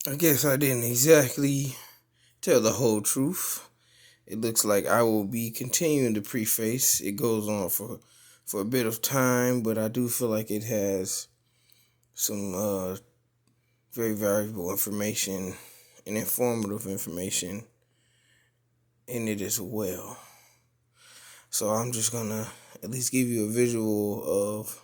I guess I didn't exactly tell the whole truth. It looks like I will be continuing the preface. It goes on for a bit of time, but I do feel like it has some very valuable information and informative information in it as well. So I'm just gonna at least give you a visual of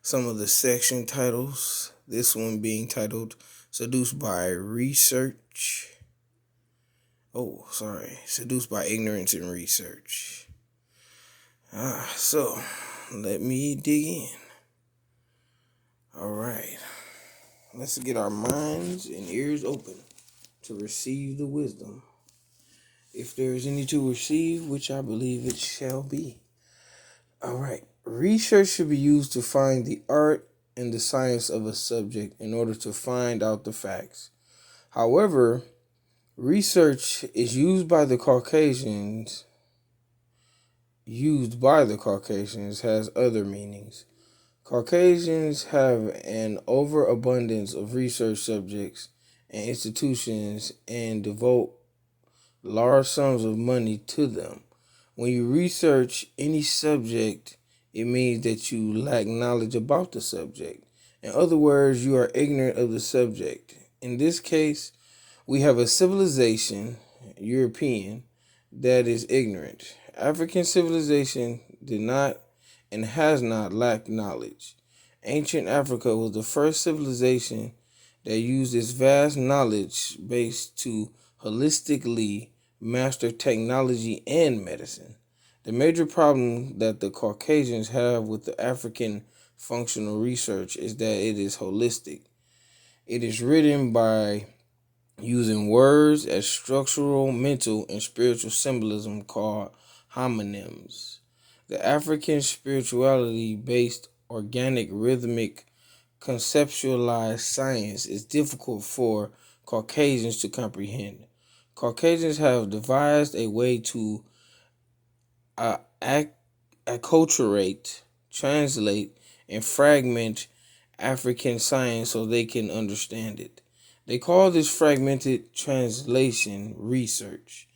some of the section titles. This one being titled Seduced by Research. Oh, sorry. Seduced by Ignorance and Research. So let me dig in. All right. Let's get our minds and ears open to receive the wisdom. If there is any to receive, which I believe it shall be. All right. Research should be used to find the art and the science of a subject in order to find out the facts. However, research is used by the Caucasians has other meanings. Caucasians have an overabundance of research subjects and institutions and devote large sums of money to them. When you research any subject, it means that you lack knowledge about the subject. In other words, you are ignorant of the subject. In this case, we have a civilization, European, that is ignorant. African civilization did not and has not lacked knowledge. Ancient Africa was the first civilization that used its vast knowledge base to holistically master technology and medicine. The major problem that the Caucasians have with the African functional research is that it is holistic. It is written by using words as structural, mental, and spiritual symbolism called homonyms. The African spirituality based organic rhythmic conceptualized science is difficult for Caucasians to comprehend. Caucasians have devised a way to uh, acculturate, translate, and fragment African science so they can understand it. They call this fragmented translation research.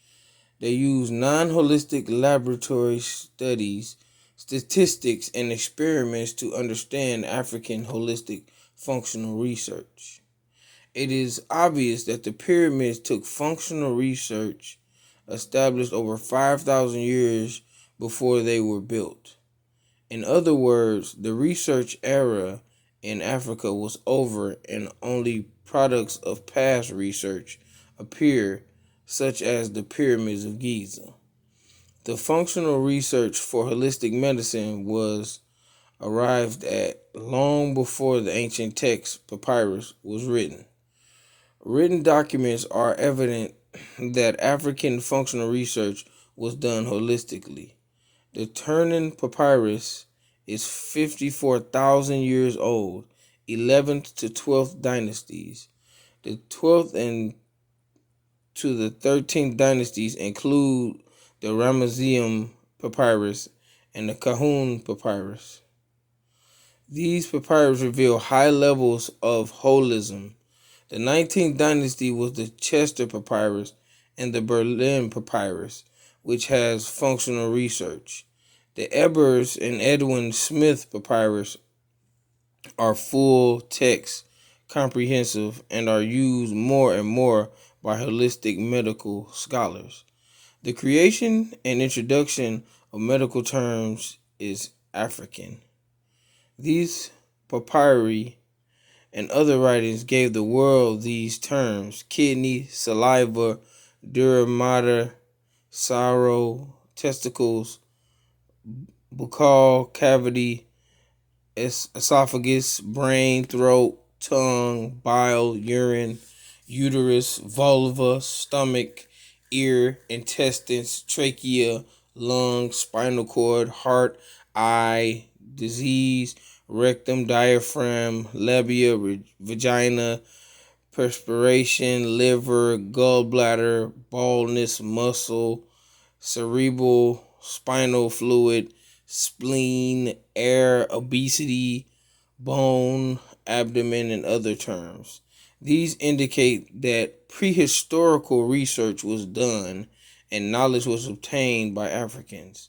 They use non holistic laboratory studies, statistics, and experiments to understand African holistic functional research. It is obvious that the pyramids took functional research established over 5,000 years before they were built. In other words, the research era in Africa was over and only products of past research appear, such as the pyramids of Giza. The functional research for holistic medicine was arrived at long before the ancient text papyrus was written. Written documents are evident that African functional research was done holistically. The Turner Papyrus is 54,000 years old, 11th to 12th dynasties. The 12th and to the 13th dynasties include the Ramesseum Papyrus and the Kahun Papyrus. These papyrus reveal high levels of holism. The 19th dynasty was the Chester Papyrus and the Berlin Papyrus, which has functional research. The Ebers and Edwin Smith Papyrus are full text, comprehensive, and are used more and more by holistic medical scholars. The creation and introduction of medical terms is African. These papyri and other writings gave the world these terms: kidney, saliva, dura mater, sorrow, testicles, buccal cavity, esophagus, brain, throat, tongue, bile, urine, uterus, vulva, stomach, ear, intestines, trachea, lungs, spinal cord, heart, eye, disease, rectum, diaphragm, labia, vagina, perspiration, liver, gallbladder, baldness, muscle, cerebral, spinal fluid, spleen, air, obesity, bone, abdomen, and other terms. These indicate that prehistorical research was done and knowledge was obtained by Africans.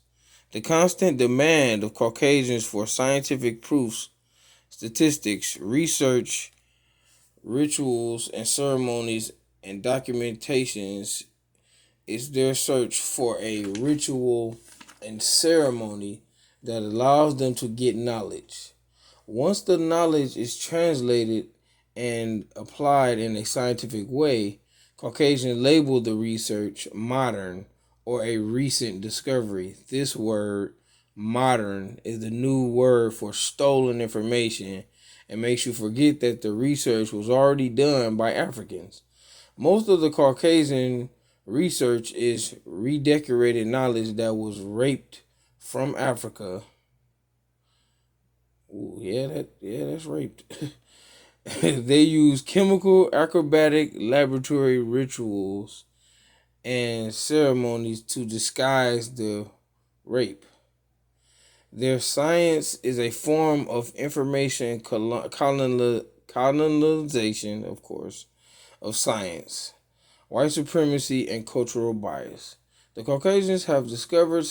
The constant demand of Caucasians for scientific proofs, statistics, research, rituals, and ceremonies and documentations is their search for a ritual and ceremony that allows them to get knowledge. Once the knowledge is translated and applied in a scientific way, Caucasians label the research modern or a recent discovery. This word, modern, is the new word for stolen information and makes you forget that the research was already done by Africans. Most of the Caucasian research is redecorated knowledge that was raped from Africa. Ooh, that's raped. They use chemical, acrobatic, laboratory rituals and ceremonies to disguise the rape. Their science is a form of information colonization, of course, of science, white supremacy, and cultural bias. The Caucasians have discovered